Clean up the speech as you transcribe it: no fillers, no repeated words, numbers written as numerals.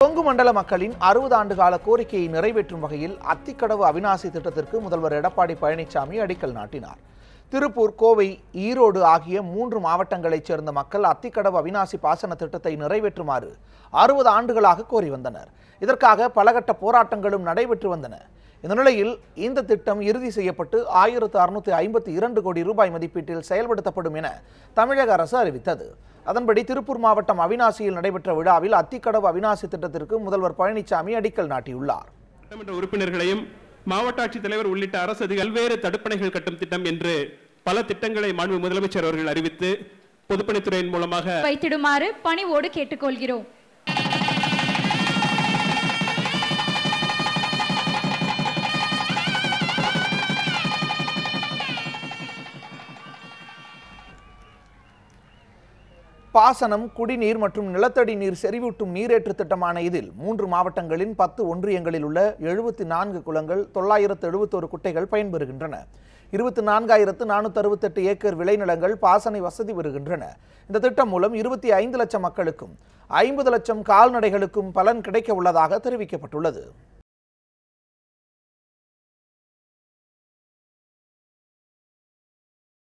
கொங்கு மண்டல மக்களின் 60 ஆண்டு கால கோரிக்கையை நிறைவேற்றும் வகையில் அத்திக்கடவு அவிநாசி திட்டத்திற்கு முதல்வர் எடப்பாடி பழனிசாமி அடிக்கல் நாட்டினார். திருப்பூர், கோவை, ஈரோடு ஆகிய 3 மாவட்டங்களைச் சேர்ந்த மக்கள் அத்திக்கடவு அவிநாசி பாசன திட்டத்தை நிறைவேற்றுமாறு 60 ஆண்டுகளாக கோரி வந்தனர். இதற்காக பலகட்ட போராட்டங்களும் நடைபெற்று வந்தன. இந்த நிலையில் இந்த திட்டம் இறுதி செய்யப்பட்டு 1652 கோடி ரூபாய் மதிப்பீட்டில் செயல்படுத்தப்படும் என தமிழக அரசு அறிவித்தது. அதன்படி திருப்பூர் மாவட்டம் அவிநாசியில் நடைபெற்ற விழாவில் அத்திக்கடவு அவிநாசி திட்டத்திற்கு முதல்வர் பழனிசாமி அடிக்கல் நாட்டியுள்ளார். சட்டமன்ற உறுப்பினர்களையும் மாவட்ட ஆட்சித்தலைவர் உள்ளிட்ட அரசு அதிகாரிகள் பல்வேறு தடுப்பணைகள் கட்டும் திட்டம் என்று பல திட்டங்களை மாண்பு முதலமைச்சர் அவர்கள் அறிவித்து பொதுப்பணித்துறையின் மூலமாக வைத்திடுமாறு பணிவோடு கேட்டுக்கொள்கிறோம். பாசனம், குடிநீர் மற்றும் நிலத்தடி நீர் செறிவூட்டும் நீரேற்று திட்டமான இதில் 3 மாவட்டங்களின் 10 ஒன்றியங்களில் உள்ள 74 குளங்கள், 971 குட்டைகள் பயன்பெறுகின்றன. 24,468 ஏக்கர் விளைநிலங்கள் பாசனை வசதி பெறுகின்றன. இந்த திட்டம் மூலம் 25 லட்சம் மக்களுக்கும் 50 லட்சம் கால்நடைகளுக்கும் பலன் கிடைக்க உள்ளதாக தெரிவிக்கப்பட்டுள்ளது.